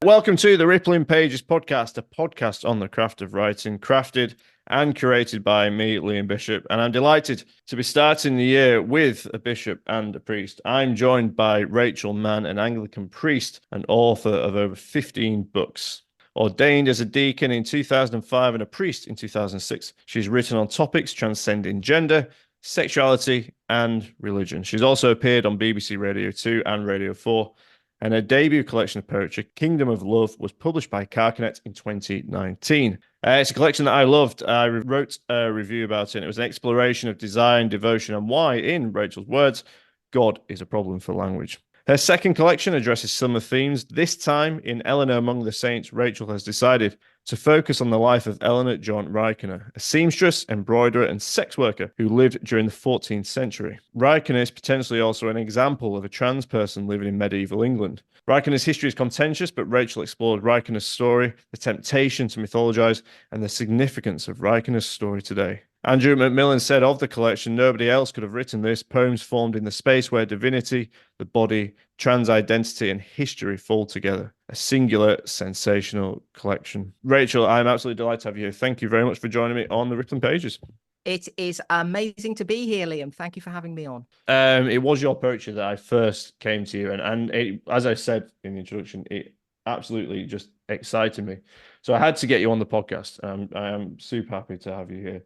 Welcome to the Rippling Pages podcast, a podcast on the craft of writing, crafted and curated by me, Liam Bishop. And I'm delighted to be starting the year with a bishop and a priest. I'm joined by Rachel Mann, an Anglican priest and author of over 15 books. Ordained as a deacon in 2005 and a priest in 2006, she's written on topics transcending gender, sexuality, and religion. She's also appeared on BBC Radio 2 and Radio 4. And her debut collection of poetry, Kingdom of Love, was published by Carcanet in 2019. It's a collection that I loved. I wrote a review about it. And it was an exploration of design, devotion, and why, in Rachel's words, God is a problem for language. Her second collection addresses similar themes. This time, in Eleanor Among the Saints, Rachel has decided to focus on the life of Eleanor John Rykener, a seamstress, embroiderer, and sex worker who lived during the 14th century. Rykener is potentially also an example of a trans person living in medieval England. Rykener's history is contentious, but Rachel explored Rykener's story, the temptation to mythologize, and the significance of Rykener's story today. Andrew Macmillan said of the collection, nobody else could have written this. Poems formed in the space where divinity, the body, trans identity, and history fall together. A singular, sensational collection. Rachel, I'm absolutely delighted to have you here. Thank you very much for joining me on the Rippling Pages. It is amazing to be here, Liam. Thank you for having me on. It was your poetry that I first came to you, and it, as I said in the introduction, it absolutely just excited me. So I had to get you on the podcast. I am super happy to have you here.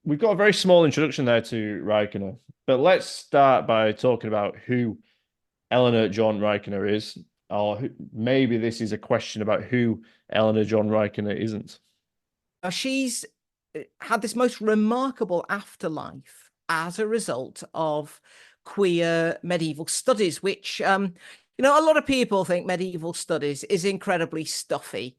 We've got a very small introduction there to Rykener, but let's start by talking about who Eleanor John Rykener is, or maybe this is a question about who Eleanor John Rykener isn't. She's had this most remarkable afterlife as a result of queer medieval studies, which, a lot of people think medieval studies is incredibly stuffy.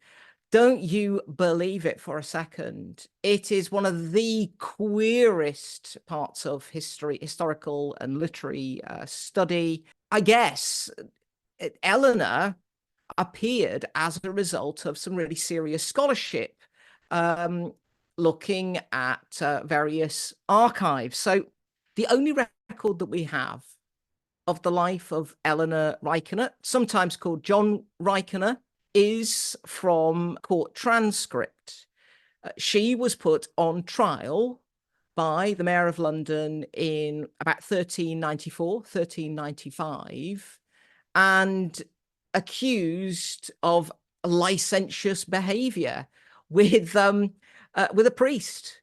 Don't you believe it for a second. It is one of the queerest parts of historical and literary study. I guess Eleanor appeared as a result of some really serious scholarship, looking at various archives. So the only record that we have of the life of Eleanor Rykener, sometimes called John Rykener, is from court transcript. She was put on trial by the Mayor of London in about 1394, 1395, and accused of licentious behavior with a priest.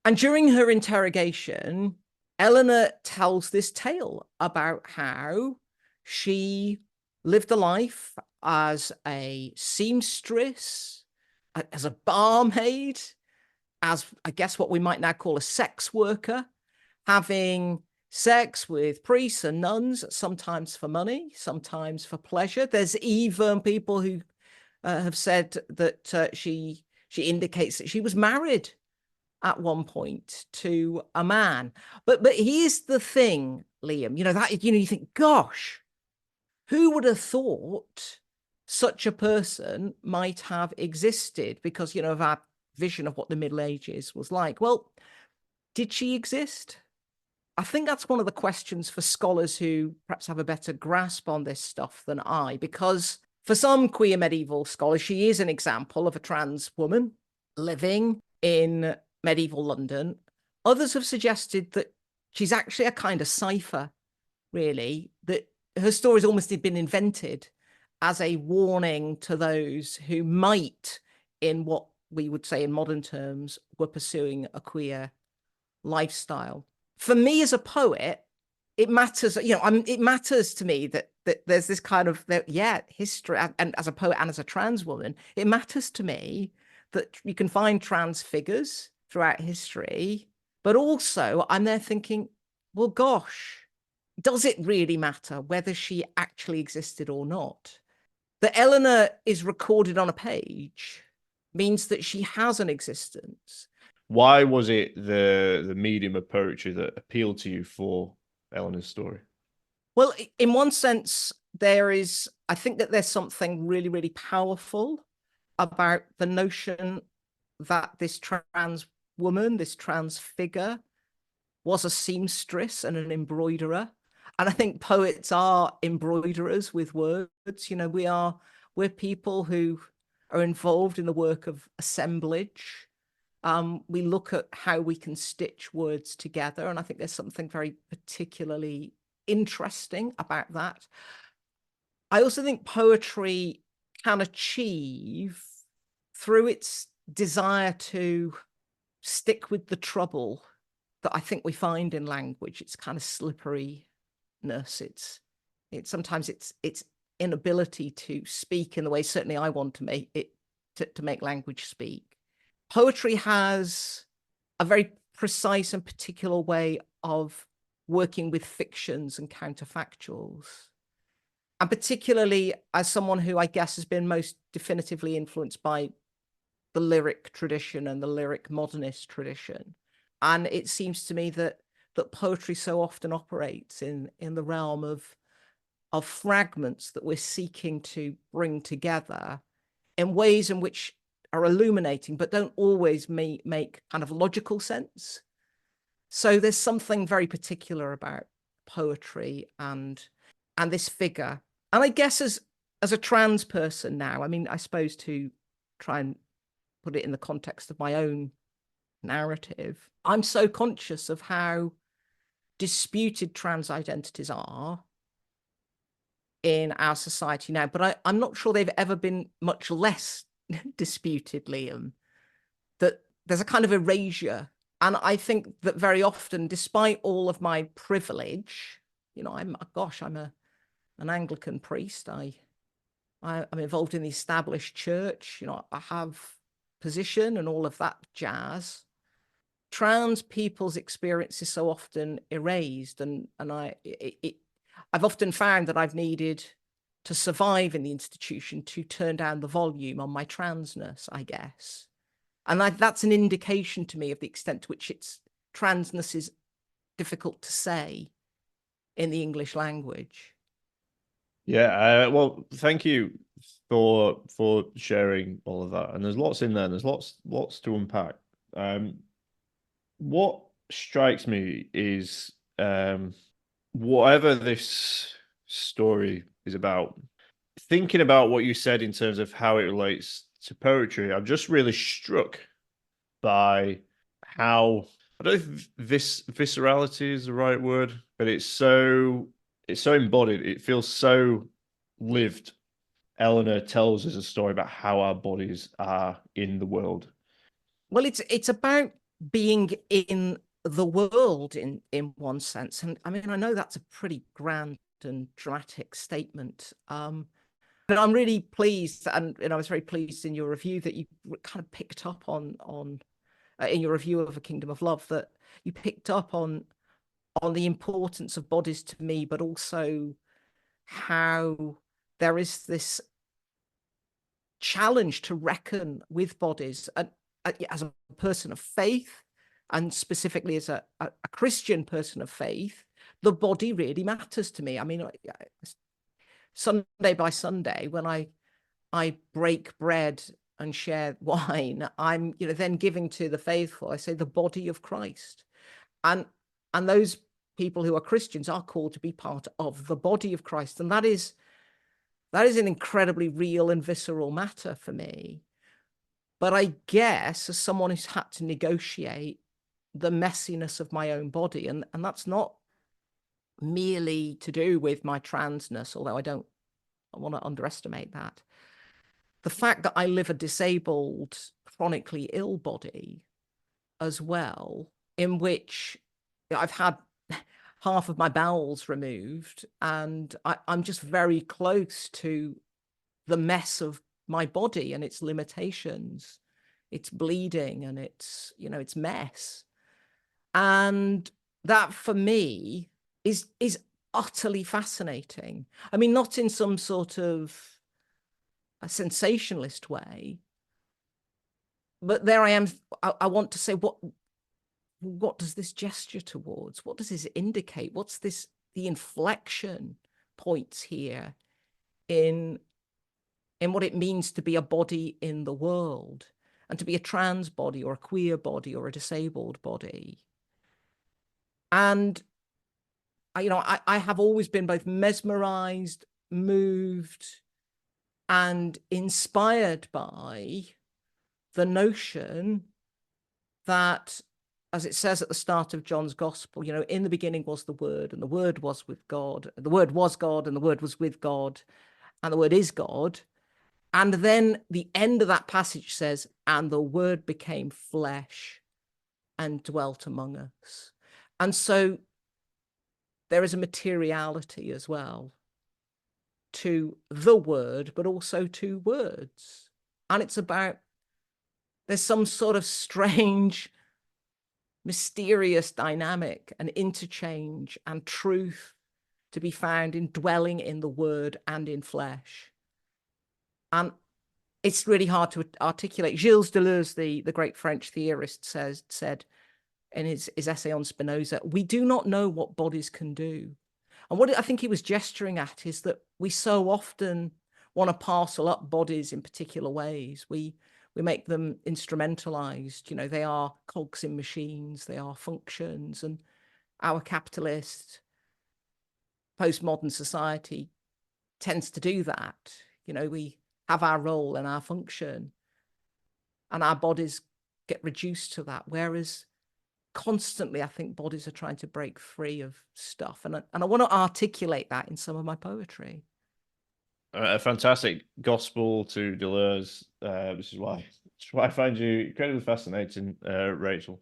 And during her interrogation, Eleanor tells this tale about how she lived a life as a seamstress, as a barmaid, as I guess what we might now call a sex worker, having sex with priests and nuns, sometimes for money, sometimes for pleasure. There's even people who have said that she indicates that she was married at one point to a man. But here's the thing, Liam, you think, gosh, who would have thought such a person might have existed? Because, of our vision of what the Middle Ages was like. Well, did she exist? I think that's one of the questions for scholars who perhaps have a better grasp on this stuff than I, because for some queer medieval scholars, she is an example of a trans woman living in medieval London. Others have suggested that she's actually a kind of cipher, really, that her story's almost been invented as a warning to those who might, in what we would say in modern terms, were pursuing a queer lifestyle. For me as a poet, it matters, it matters to me that there's this kind of, history, and as a poet and as a trans woman, it matters to me that you can find trans figures throughout history, but also I'm there thinking, well, gosh, does it really matter whether she actually existed or not? That Eleanor is recorded on a page means that she has an existence. Why was it the medium of poetry that appealed to you for Eleanor's story? Well, in one sense, I think that there's something really, really powerful about the notion that this trans woman, this trans figure, was a seamstress and an embroiderer. And I think poets are embroiderers with words. We are We're people who are involved in the work of assemblage. We look at how we can stitch words together, and I think there's something very particularly interesting about that. I also think poetry can achieve, through its desire to stick with the trouble that I think we find in language, its kind of slipperiness, it's sometimes it's inability to speak in the way certainly I want to make it to make language speak. Poetry has a very precise and particular way of working with fictions and counterfactuals. And particularly as someone who I guess has been most definitively influenced by the lyric tradition and the lyric modernist tradition. And it seems to me that poetry so often operates in the realm of fragments that we're seeking to bring together in ways in which are illuminating, but don't always make kind of logical sense. So there's something very particular about poetry and this figure. And I guess as a trans person now, I mean, I suppose to try and put it in the context of my own narrative, I'm so conscious of how disputed trans identities are in our society now, but I'm not sure they've ever been much less disputed, Liam, that there's a kind of erasure. And I think that very often, despite all of my privilege, you know, I'm an Anglican priest. I'm involved in the established church, you know, I have position and all of that jazz. Trans people's experience is so often erased, and I've often found that I've needed to survive in the institution to turn down the volume on my transness, I guess. And that's an indication to me of the extent to which transness is difficult to say in the English language. Yeah, well, thank you for sharing all of that. And there's lots in there, and there's lots to unpack. What strikes me is whatever this story is about, thinking about what you said in terms of how it relates to poetry, I'm just really struck by how, I don't know if viscerality is the right word, but it's so embodied. It feels so lived. Eleanor tells us a story about how our bodies are in the world. Well, it's about being in the world in one sense, and I mean, I know that's a pretty grand and dramatic statement. But I'm really pleased, and I was very pleased in your review that you kind of picked up on in your review of A Kingdom of Love, that you picked up on the importance of bodies to me, but also how there is this challenge to reckon with bodies. And as a person of faith, and specifically as a Christian person of faith, the body really matters to me. I mean, Sunday by Sunday, when I break bread and share wine, I'm, you know, then giving to the faithful, I say the body of Christ. And those people who are Christians are called to be part of the body of Christ. And that is an incredibly real and visceral matter for me. But I guess as someone who's had to negotiate the messiness of my own body, and that's not merely to do with my transness, although I want to underestimate that. The fact that I live a disabled, chronically ill body as well, in which I've had half of my bowels removed, and I'm just very close to the mess of my body and its limitations, its bleeding and its, you know, its mess. And that for me is utterly fascinating. I mean, not in some sort of a sensationalist way, but there I am. I want to say, what does this gesture towards? What does this indicate? What's the inflection points here in what it means to be a body in the world, and to be a trans body or a queer body or a disabled body. And I have always been both mesmerized, moved, and inspired by the notion that, as it says at the start of John's Gospel, in the beginning was the Word, and the Word was with God. The Word was God, and the Word was with God, and the Word is God. And then the end of that passage says, and the Word became flesh and dwelt among us. And so there is a materiality as well to the Word, but also to words. And it's about, there's some sort of strange, mysterious dynamic and interchange and truth to be found in dwelling in the Word and in flesh. And it's really hard to articulate. Gilles Deleuze, the great French theorist, said in his essay on Spinoza, we do not know what bodies can do. And what I think he was gesturing at is that we so often want to parcel up bodies in particular ways. We make them instrumentalized. They are cogs in machines, they are functions. And our capitalist postmodern society tends to do that. We have our role and our function, and our bodies get reduced to that. Whereas constantly, I think bodies are trying to break free of stuff. And I want to articulate that in some of my poetry. A fantastic gospel to Deleuze. This is why I find you incredibly fascinating, Rachel.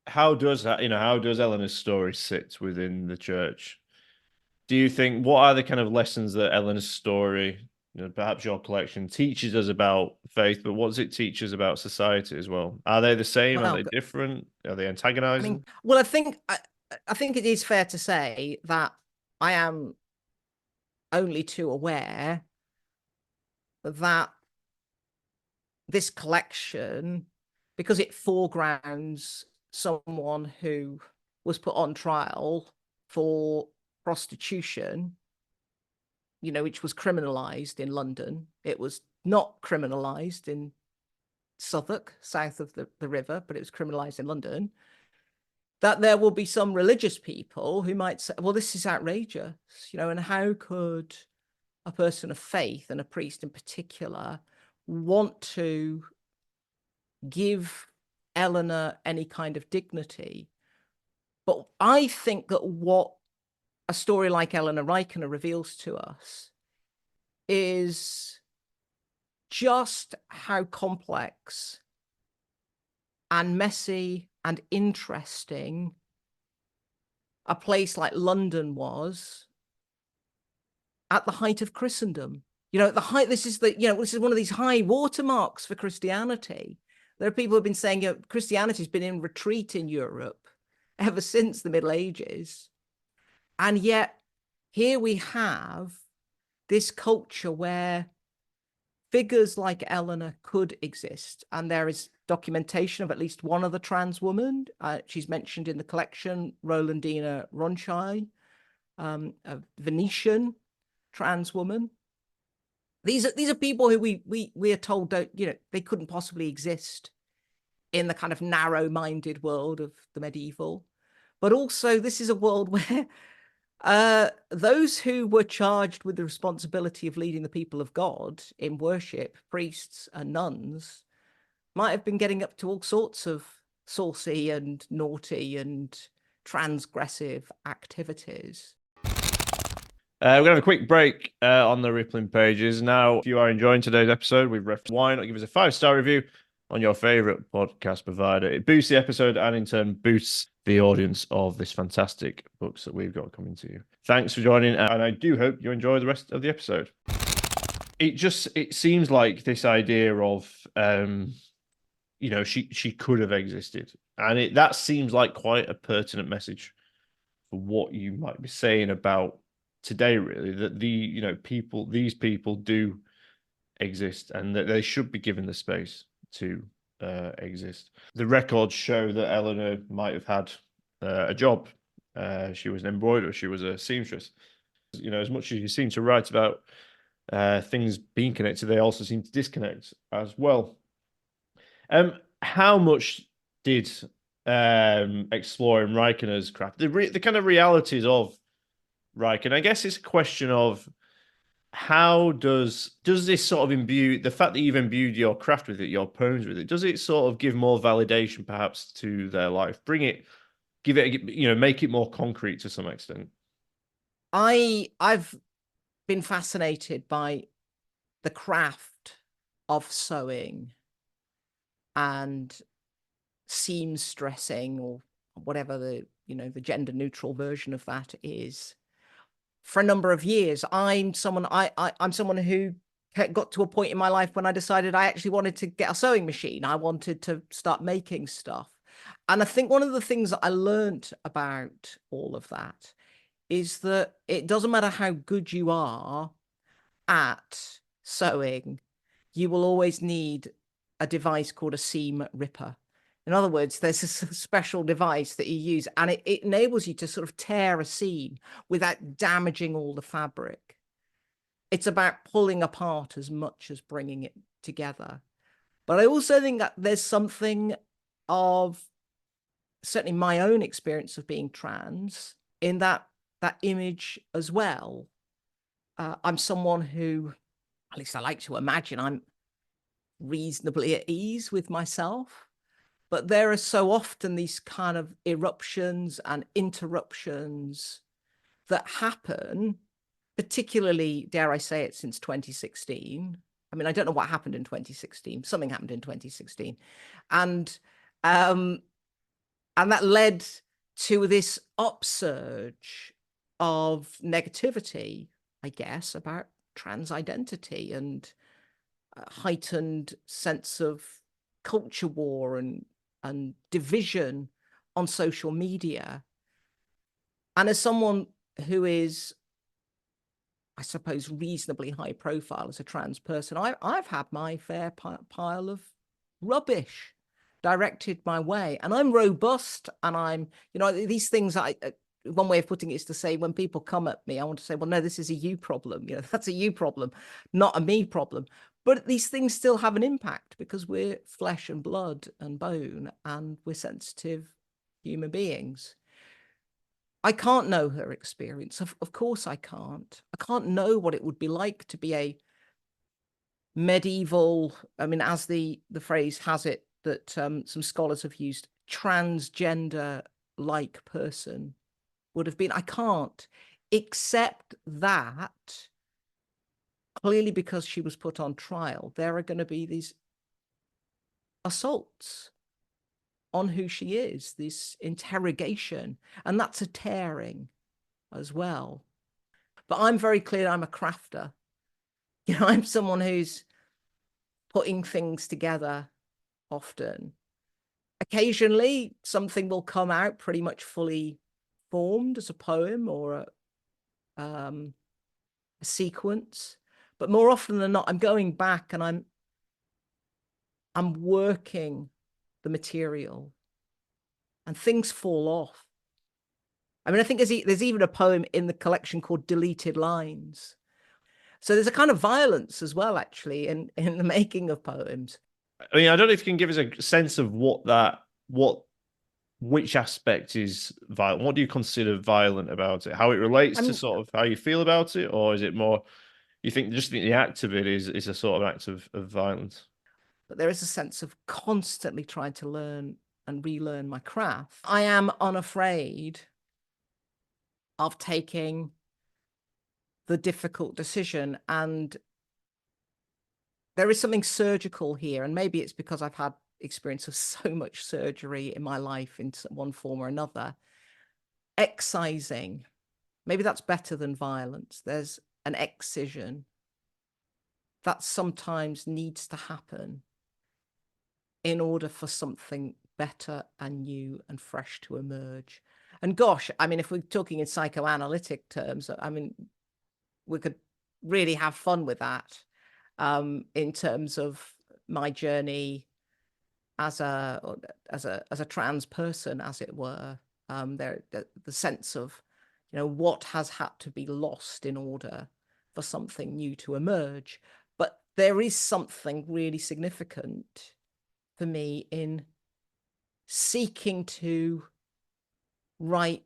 How does Eleanor's story sit within the church? Do you think, what are the kind of lessons that Eleanor's story, perhaps your collection, teaches us about faith, but what does it teach us about society as well? Are they the same? Are they different? Are they antagonizing? Well, I think it is fair to say that I am only too aware that this collection, because it foregrounds someone who was put on trial for prostitution, which was criminalized in London. It was not criminalized in Southwark, south of the river, but it was criminalized in London. That there will be some religious people who might say, well, this is outrageous, and how could a person of faith, and a priest in particular, want to give Eleanor any kind of dignity? But I think that what a story like Eleanor Reichner reveals to us is just how complex and messy and interesting a place like London was at the height of Christendom. At the height, this is one of these high watermarks for Christianity. There are people who have been saying, Christianity has been in retreat in Europe ever since the Middle Ages. And yet here we have this culture where figures like Eleanor could exist. And there is documentation of at least one other trans woman. She's mentioned in the collection, Rolandina Ronchai, a Venetian trans woman. These are people who we are told they couldn't possibly exist in the kind of narrow-minded world of the medieval. But also, this is a world where those who were charged with the responsibility of leading the people of God in worship, priests and nuns, might have been getting up to all sorts of saucy and naughty and transgressive activities. We're going to have a quick break on the Rippling Pages. Now, if you are enjoying today's episode, we've referenced why not give us a 5-star review on your favorite podcast provider. It boosts the episode and in turn boosts the audience of this fantastic books that we've got coming to you. Thanks for joining, and I do hope you enjoy the rest of the episode. It seems like this idea of she could have existed, and that seems like quite a pertinent message for what you might be saying about today, really, that these people do exist and that they should be given the space to exist. The records show that Eleanor might have had a job. She was an embroiderer. She was a seamstress. As much as you seem to write about things being connected, they also seem to disconnect as well. How much did exploring Reichner's craft, the kind of realities of Reich, and I guess it's a question of how does this sort of imbue the fact that you've imbued your craft with it, your poems with it, does it sort of give more validation perhaps to their life, give it, make it more concrete to some extent? I've been fascinated by the craft of sewing and seamstressing, or whatever the gender neutral version of that is, for a number of years. I'm someone who got to a point in my life when I decided I actually wanted to get a sewing machine. I wanted to start making stuff. And I think one of the things that I learned about all of that is that it doesn't matter how good you are at sewing, you will always need a device called a seam ripper. In other words, there's a special device that you use, and it enables you to sort of tear a seam without damaging all the fabric. It's about pulling apart as much as bringing it together. But I also think that there's something of, certainly my own experience of being trans, in that image as well. I'm someone who, at least I like to imagine, I'm reasonably at ease with myself. But there are so often these kind of eruptions and interruptions that happen, particularly, dare I say it, since 2016. I mean, I don't know what happened in 2016. Something happened in 2016. And that led to this upsurge of negativity, I guess, about trans identity, and a heightened sense of culture war and division on social media. And as someone who is, I suppose, reasonably high profile as a trans person, I've had my fair pile of rubbish directed my way, and I'm robust, and I'm, these things, one way of putting it is to say, when people come at me, I want to say, well, no, this is a you problem. That's a you problem, not a me problem. But these things still have an impact because we're flesh and blood and bone, and we're sensitive human beings. I can't know her experience. Of course I can't. I can't know what it would be like to be a medieval, I mean, as the phrase has it, that some scholars have used, transgender-like person would have been. I can't, except that clearly, because she was put on trial, there are going to be these assaults on who she is, this interrogation, and that's a tearing as well. But I'm very clear I'm a crafter. I'm someone who's putting things together often. Occasionally, something will come out pretty much fully formed as a poem or a sequence. But more often than not, I'm going back and I'm working the material, and things fall off. I mean, I think there's even a poem in the collection called Deleted Lines. So there's a kind of violence as well, actually, in the making of poems. I mean, I don't know if you can give us a sense of which aspect is violent. What do you consider violent about it? How it relates to sort of how you feel about it, or is it more you think just the act of it is a sort of act of violence? But there is a sense of constantly trying to learn and relearn my craft. I am unafraid of taking the difficult decision, and there is something surgical here, and maybe it's because I've had experience of so much surgery in my life in one form or another. Excising, maybe that's better than violence. There's an excision that sometimes needs to happen in order for something better and new and fresh to emerge. And gosh, I mean, if we're talking in psychoanalytic terms, I mean, we could really have fun with that, in terms of my journey as a trans person, as it were. The sense of, what has had to be lost in order for something new to emerge. But there is something really significant for me in seeking to write,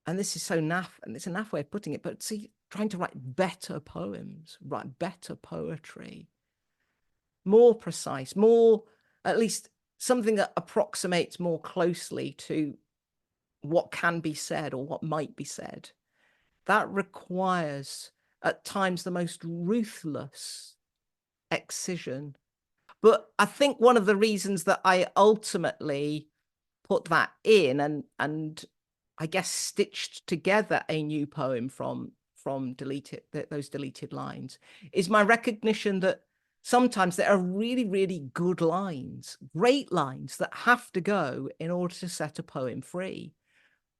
and this is so naff, and it's a naff way of putting it, but trying to write better poems, write better poetry, more precise, more, at least something that approximates more closely to what can be said or what might be said. That requires at times the most ruthless excision. But I think one of the reasons that I ultimately put that in and I guess stitched together a new poem from those deleted lines is my recognition that sometimes there are really, really good lines, great lines that have to go in order to set a poem free.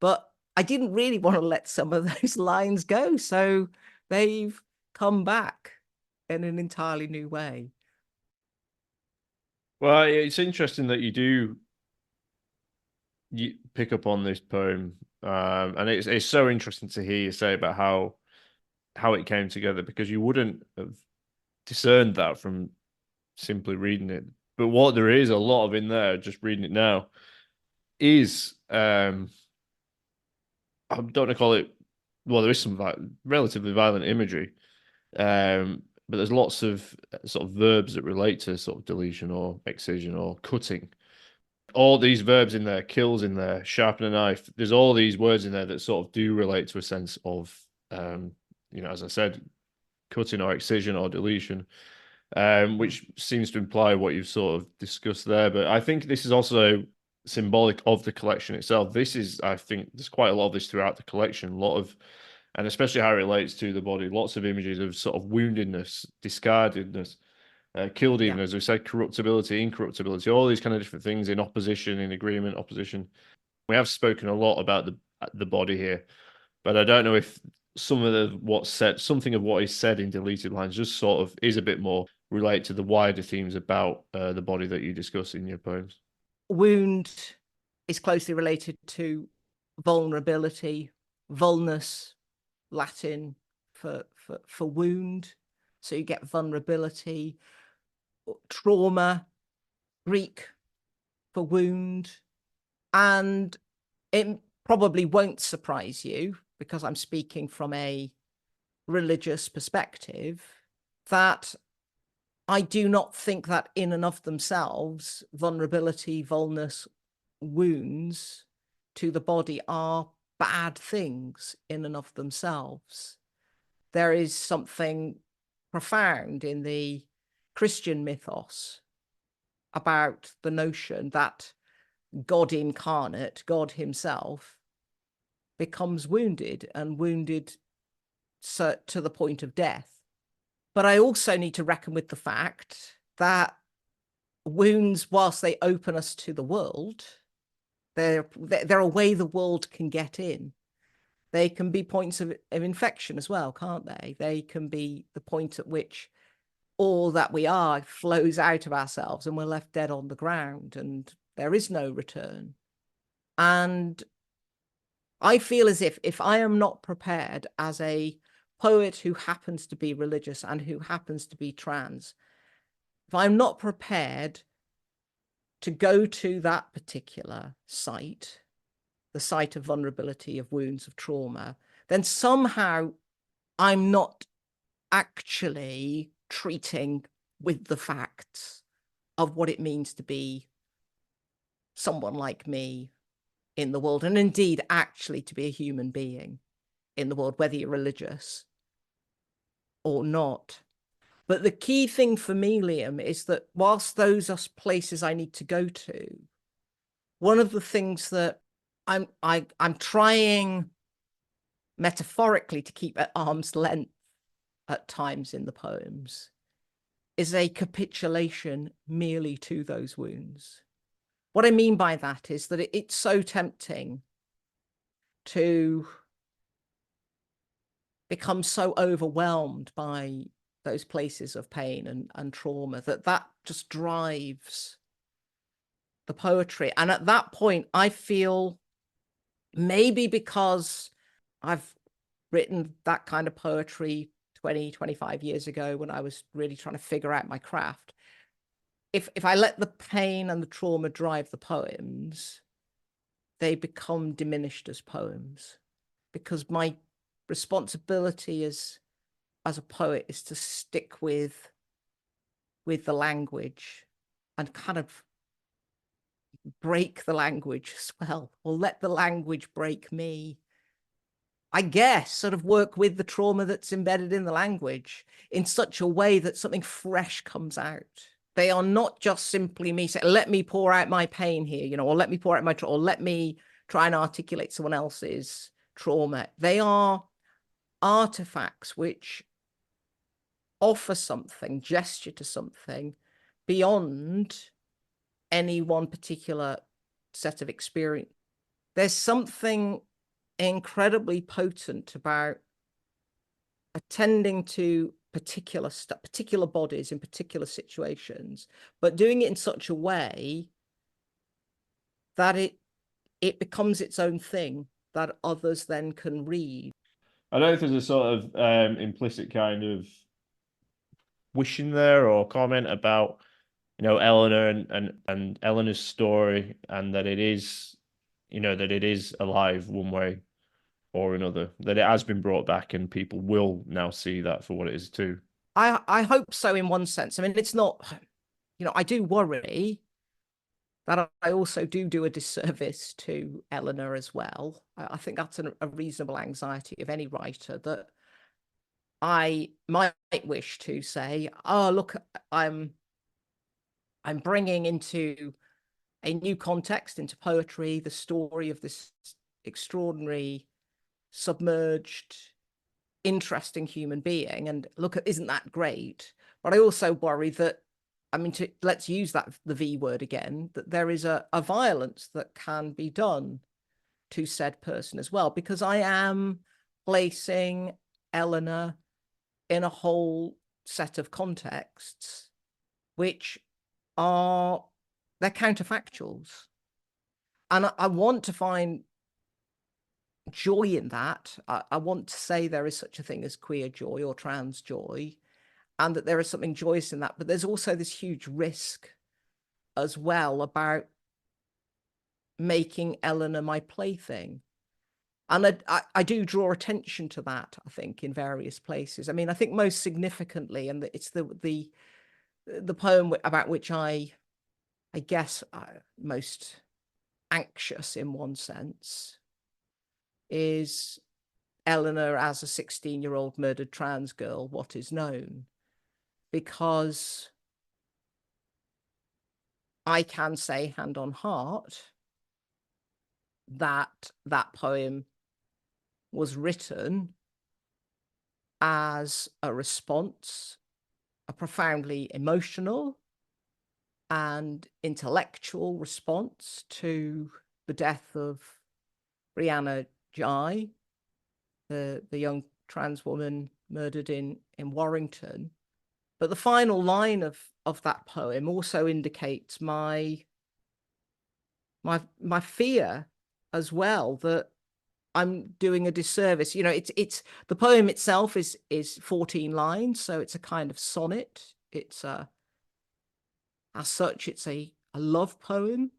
But I didn't really want to let some of those lines go, so they've come back in an entirely new way. Well, it's interesting that you pick up on this poem, and it's so interesting to hear you say about how it came together, because you wouldn't have discerned that from simply reading it. But what there is a lot of in there, just reading it now, is I don't want to call it. Well, there is some relatively violent imagery, but there's lots of sort of verbs that relate to sort of deletion or excision or cutting. All these verbs in there, kills in there, sharpen a knife. There's all these words in there that sort of do relate to a sense of, as I said, cutting or excision or deletion, which seems to imply what you've sort of discussed there. But I think this is also symbolic of the collection itself. I think there's quite a lot of this throughout the collection, and especially how it relates to the body, lots of images of sort of woundedness, discardedness, killed even, as we said, corruptibility, incorruptibility, all these kind of different things in opposition, in agreement, opposition. We have spoken a lot about the body here, but I don't know if something of what is said in deleted lines just sort of is a bit more relate to the wider themes about the body that you discuss in your poems. Wound is closely related to vulnerability, vulnus, Latin for wound. So you get vulnerability, trauma, Greek for wound. And it probably won't surprise you, because I'm speaking from a religious perspective, that I do not think that in and of themselves, vulnerability, vulnus, wounds to the body are bad things in and of themselves. There is something profound in the Christian mythos about the notion that God incarnate, God himself, becomes wounded, and wounded to the point of death. But I also need to reckon with the fact that wounds, whilst they open us to the world, they're a way the world can get in. They can be points of infection as well, can't they? They can be the point at which all that we are flows out of ourselves and we're left dead on the ground and there is no return. And I feel as if I am not prepared as a poet who happens to be religious and who happens to be trans, if I'm not prepared to go to that particular site, the site of vulnerability, of wounds, of trauma, then somehow I'm not actually treating with the facts of what it means to be someone like me in the world, and indeed actually to be a human being in the world, whether you're religious or not. But the key thing for me, Liam, is that whilst those are places I need to go to, one of the things that I'm trying metaphorically to keep at arm's length at times in the poems is a capitulation merely to those wounds. What I mean by that is that it's so tempting to become so overwhelmed by those places of pain and trauma that just drives the poetry. And at that point, I feel, maybe because I've written that kind of poetry 20, 25 years ago when I was really trying to figure out my craft, if I let the pain and the trauma drive the poems, they become diminished as poems, because my responsibility as a poet is to stick with the language and kind of break the language as well, or let the language break me. I guess sort of work with the trauma that's embedded in the language in such a way that something fresh comes out. They are not just simply me saying, let me pour out my pain here, you know, or let me pour out my trauma, or let me try and articulate someone else's trauma. They are artifacts which offer something, gesture to something beyond any one particular set of experience. There's something incredibly potent about attending to particular bodies in particular situations, but doing it in such a way that it becomes its own thing that others then can read. I don't know if there's a sort of implicit kind of wishing there or comment about, you know, Eleanor and Eleanor's story, and that it is, you know, that it is alive one way or another, that it has been brought back and people will now see that for what it is too. I hope so in one sense. I mean, it's not, you know, I do worry that I also do a disservice to Eleanor as well. I think that's a reasonable anxiety of any writer, that I might wish to say, oh, look, I'm bringing into a new context, into poetry, the story of this extraordinary, submerged, interesting human being. And look, isn't that great? But I also worry that, I mean, let's use the V word again, that there is a violence that can be done to said person as well, because I am placing Eleanor in a whole set of contexts which are, they're counterfactuals. And I want to find joy in that. I want to say there is such a thing as queer joy or trans joy, and that there is something joyous in that. But there's also this huge risk as well about making Eleanor my plaything. And I do draw attention to that, I think, in various places. I mean, I think most significantly, and it's the poem about which I guess most anxious in one sense, is Eleanor as a 16-year-old murdered trans girl, What Is Known. Because I can say, hand on heart, that poem was written as a response, a profoundly emotional and intellectual response to the death of Brianna Ghey, the young trans woman murdered in Warrington. But the final line of that poem also indicates my fear as well, that I'm doing a disservice. You know, it's the poem itself is 14 lines, so it's a kind of sonnet. It's as such, it's a love poem,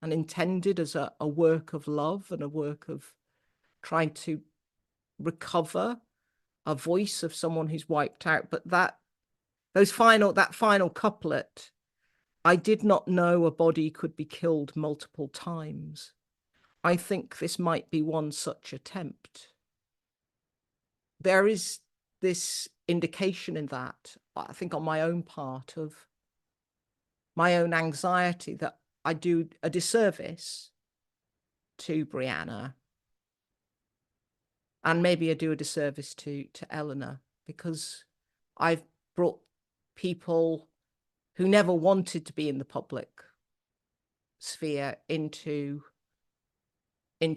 and intended as a work of love and a work of trying to recover a voice of someone who's wiped out. But that final couplet, I did not know a body could be killed multiple times. I think this might be one such attempt. There is this indication in that, I think, on my own part, of my own anxiety that I do a disservice to Brianna, and maybe I do a disservice to Eleanor, because I've brought people who never wanted to be in the public sphere into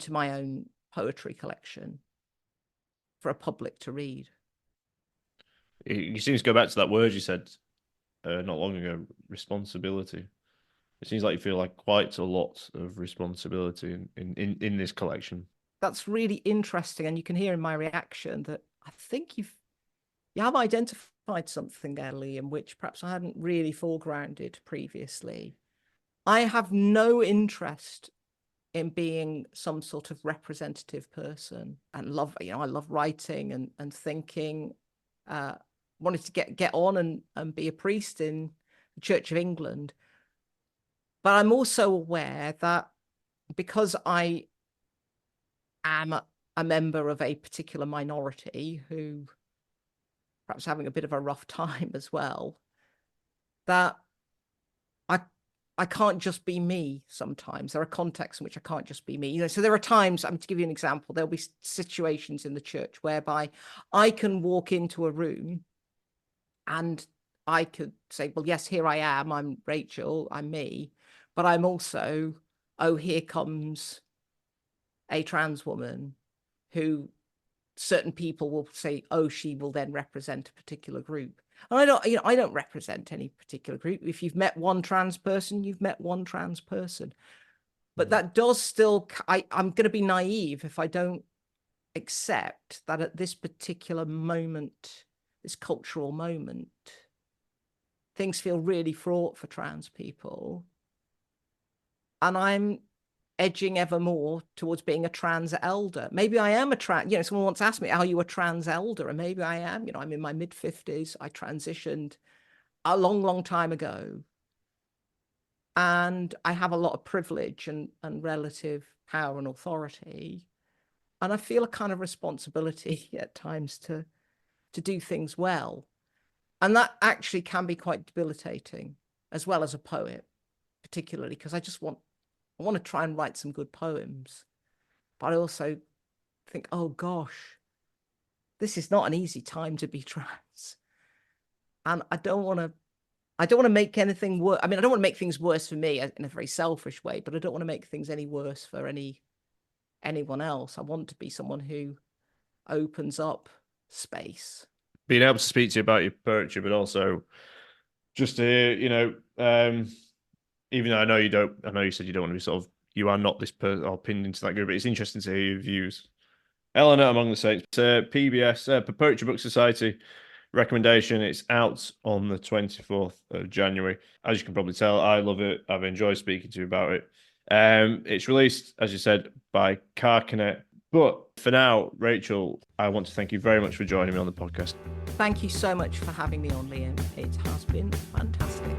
my own poetry collection for a public to read. You seem to go back to that word you said not long ago, responsibility. It seems like you feel like quite a lot of responsibility in this collection. That's really interesting, and you can hear in my reaction that I think you have identified something there, Liam, which perhaps I hadn't really foregrounded previously. I have no interest in being some sort of representative person, and love, I love writing and thinking. Wanted to get on and be a priest in the Church of England. But I'm also aware that because I am a member of a particular minority who perhaps having a bit of a rough time as well, that I can't just be me sometimes. There are contexts in which I can't just be me. So there are times, to give you an example, there'll be situations in the church whereby I can walk into a room and I could say, well, yes, here I am. I'm Rachel. I'm me. But I'm also, oh, here comes a trans woman who certain people will say, oh, she will then represent a particular group. And I don't represent any particular group. If you've met one trans person, you've met one trans person. But that does still, I'm going to be naive if I don't accept that at this particular moment, this cultural moment, things feel really fraught for trans people. And I'm edging ever more towards being a trans elder. Maybe I am a trans, someone once asked me, are you a trans elder? And maybe I am, I'm in my mid-50s. I transitioned a long, long time ago. And I have a lot of privilege and relative power and authority. And I feel a kind of responsibility at times to do things well. And that actually can be quite debilitating, as well as a poet, particularly, because I want to try and write some good poems. But I also think, oh gosh, this is not an easy time to be trans. And I don't want to make anything worse. I mean, I don't want to make things worse for me in a very selfish way, but I don't want to make things any worse for anyone else. I want to be someone who opens up space. Being able to speak to you about your poetry, but also just to hear, even though I know you said you don't want to be sort of, you are not this person or pinned into that group, but it's interesting to hear your views. Eleanor Among the Saints, PBS, Poetry Book Society recommendation. It's out on the 24th of January. As you can probably tell, I love it. I've enjoyed speaking to you about it. It's released, as you said, by Carcanet. But for now, Rachel, I want to thank you very much for joining me on the podcast. Thank you so much for having me on, Liam. It has been fantastic.